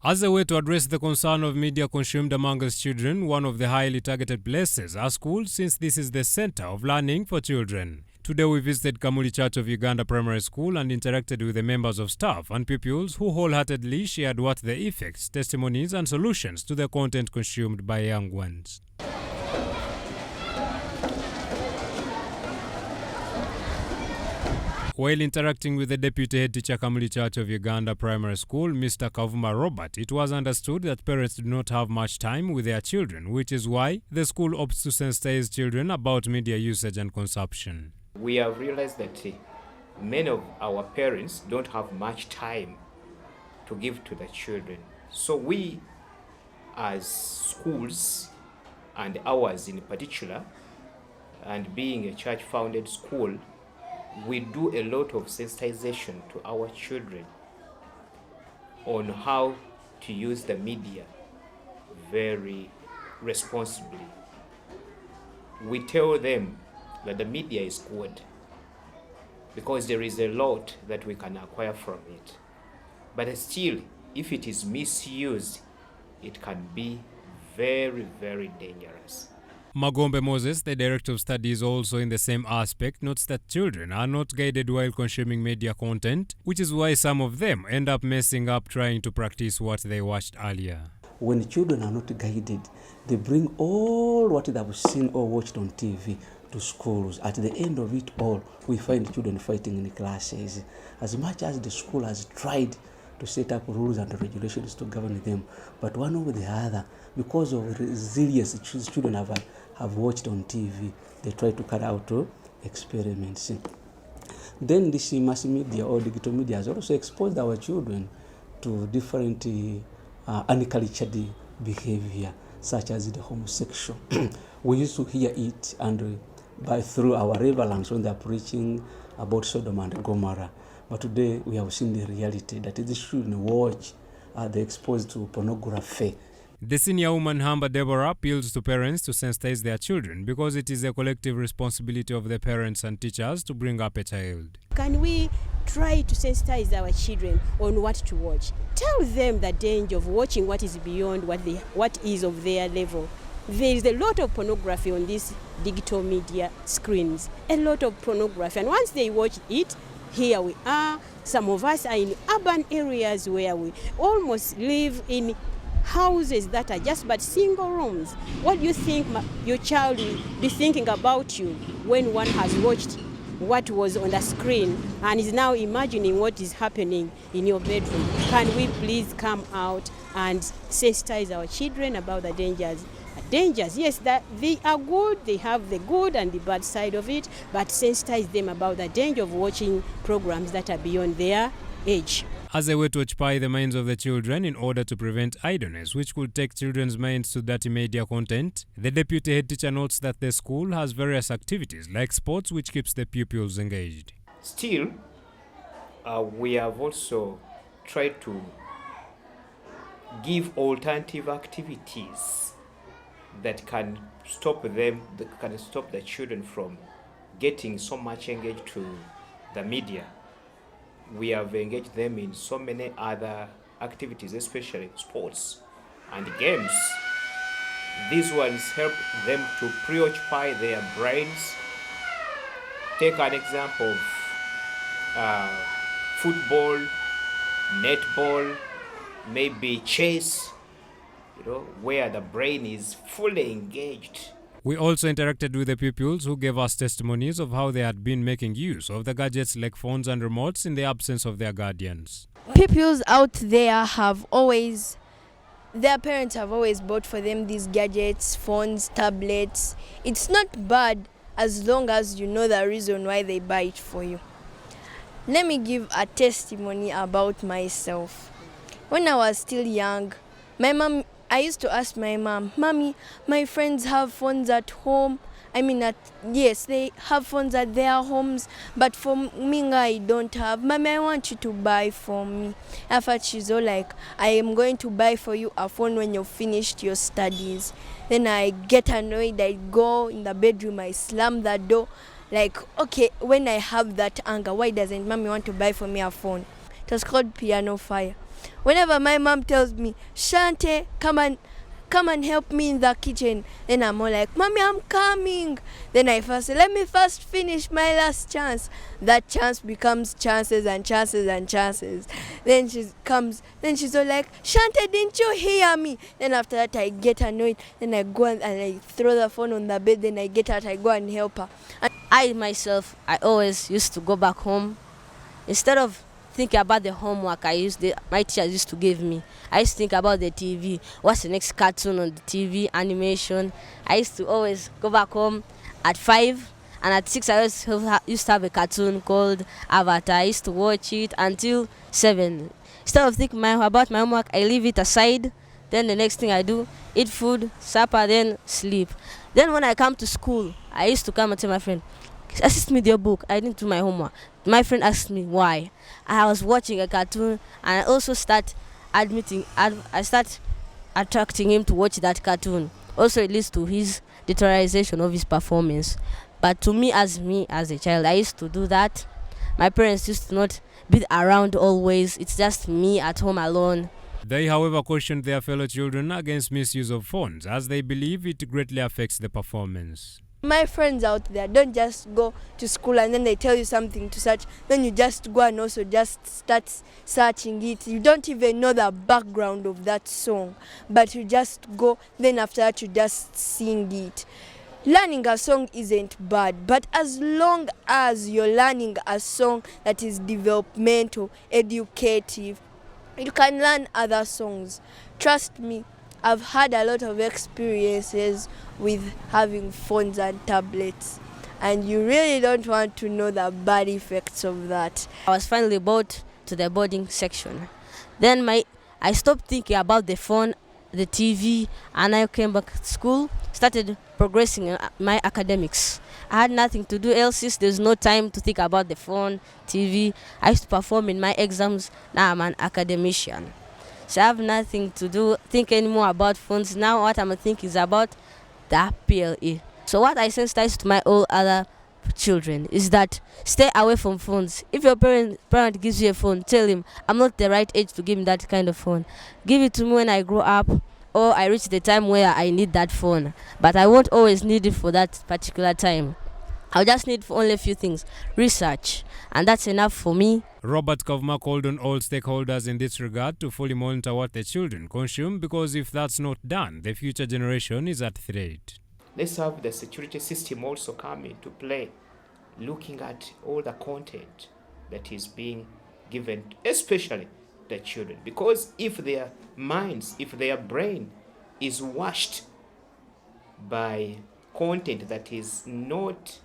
As a way to address the concern of media consumed amongst children, one of the highly targeted places are schools, since this is the center of learning for children. Today we visited Kamuli Church of Uganda Primary School and interacted with the members of staff and pupils who wholeheartedly shared what the effects, testimonies and solutions to the content consumed by young ones. While interacting with the Deputy Head Teacher Kamuli Church of Uganda Primary School, Mr. Kavuma Robert, it was understood that parents do not have much time with their children, which is why the school opts to sensitize children about media usage and consumption. We have realized that many of our parents don't have much time to give to the children. So we, as schools, and ours in particular, and being a church-founded school, we do a lot of sensitization to our children on how to use the media very responsibly. We tell them that the media is good because there is a lot that we can acquire from it. But still, if it is misused, it can be very, very dangerous. Magombe Moses, the Director of Studies, also in the same aspect, notes that children are not guided while consuming media content, which is why some of them end up messing up trying to practice what they watched earlier. When children are not guided, they bring all what they have seen or watched on TV to schools. At the end of it all, we find children fighting in classes. As much as the school has tried to set up rules and regulations to govern them, but one over the other, because of resilience children have watched on TV, they try to carry out experiments. Then this mass media or digital media has also exposed our children to different uncultured behavior, such as the homosexual. We used to hear it and through our revelings when they are preaching about Sodom and Gomorrah. But today we have seen the reality that these children watch, they're exposed to pornography. The senior woman Hamba Deborah appeals to parents to sensitize their children because it is a collective responsibility of the parents and teachers to bring up a child. Can we try to sensitize our children on what to watch? Tell them the danger of watching what is beyond what is of their level. There is a lot of pornography on these digital media screens, a lot of pornography. And once they watch it, here we are. Some of us are in urban areas where we almost live in houses that are just but single rooms. What do you think your child will be thinking about you when one has watched what was on the screen and is now imagining what is happening in your bedroom? Can we please come out and sensitize our children about the dangers? Yes, that they are good, they have the good and the bad side of it, but sensitize them about the danger of watching programs that are beyond their age. As a way to occupy the minds of the children in order to prevent idleness, which could take children's minds to dirty media content, the deputy head teacher notes that the school has various activities like sports which keeps the pupils engaged. Still, we have also tried to give alternative activities that can stop the children from getting so much engaged to the media. We have engaged them in so many other activities, especially sports and games. These ones help them to preoccupy their brains. Take an example of football, netball, maybe chess, where the brain is fully engaged. We also interacted with the pupils who gave us testimonies of how they had been making use of the gadgets like phones and remotes in the absence of their guardians. Pupils out there their parents have always bought for them these gadgets, phones, tablets. It's not bad as long as you know the reason why they buy it for you. Let me give a testimony about myself. When I was still young, I used to ask my mom, "Mommy, my friends have phones at home. Yes, they have phones at their homes, but for me, I don't have. Mommy, I want you to buy for me." After she's all like, "I am going to buy for you a phone when you've finished your studies." Then I get annoyed. I go in the bedroom, I slam the door. Like, okay, when I have that anger, why doesn't Mommy want to buy for me a phone? It was called Piano Fire. Whenever my mom tells me, Shante, come and help me in the kitchen, then I'm all like, Mommy, I'm coming. Then I first say, let me first finish my last chance. That chance becomes chances and chances and chances. Then she comes, then she's all like, Shante, didn't you hear me? Then after that I get annoyed. Then I go and I throw the phone on the bed. Then I get out, I go and help her. And I myself, I always used to go back home. Instead of thinking about the homework my teachers used to give me, I used to think about the TV. What's the next cartoon on the TV, animation? I used to always go back home at 5, and at 6 I used to have a cartoon called Avatar. I used to watch it until 7. Instead of thinking about my homework, I leave it aside. Then the next thing I do, eat food, supper, then sleep. Then when I come to school, I used to come and tell my friend, assist me with your book, I didn't do my homework. My friend asked me why. I was watching a cartoon, and I also start attracting him to watch that cartoon. Also, it leads to his deterioration of his performance. But to me as a child, I used to do that. My parents used to not be around always. It's just me at home alone. They, however, cautioned their fellow children against misuse of phones, as they believe it greatly affects the performance. My friends out there, don't just go to school and then they tell you something to search, then you just go and also just start searching it. You don't even know the background of that song, but you just go, then after that you just sing it. Learning a song isn't bad, but as long as you're learning a song that is developmental, educative, you can learn other songs. Trust me, I've had a lot of experiences with having phones and tablets, and you really don't want to know the bad effects of that. I was finally brought to the boarding section. Then I stopped thinking about the phone, the TV, and I came back to school, started progressing in my academics. I had nothing to do else. There's no time to think about the phone, TV. I used to perform in my exams. Now I'm an academician. So I have nothing to think anymore about phones. Now what I'm thinking is about the PLE. So what I sensitize to my all other children is that stay away from phones. If your parent gives you a phone, tell him, I'm not the right age to give him that kind of phone. Give it to me when I grow up, or I reach the time where I need that phone. But I won't always need it for that particular time. I'll just need for only a few things. Research. And that's enough for me. Robert Kavuma called on all stakeholders in this regard to fully monitor what the children consume, because if that's not done, the future generation is at threat. Let's have the security system also come into play, looking at all the content that is being given, especially the children. Because if their minds, if their brain is washed by content that is not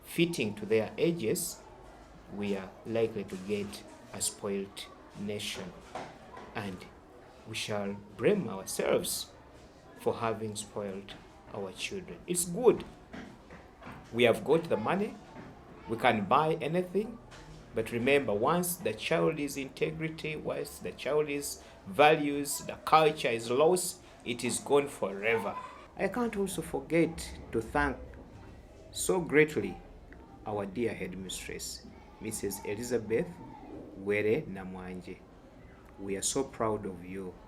fitting to their ages, we are likely to get a spoiled nation, and we shall blame ourselves for having spoiled our children. It's good. We have got the money, we can buy anything, but remember, once the child's integrity, once the child's values, the culture is lost, it is gone forever. I can't also forget to thank so greatly our dear headmistress, Mrs. Elizabeth Were Namwanje. We are so proud of you.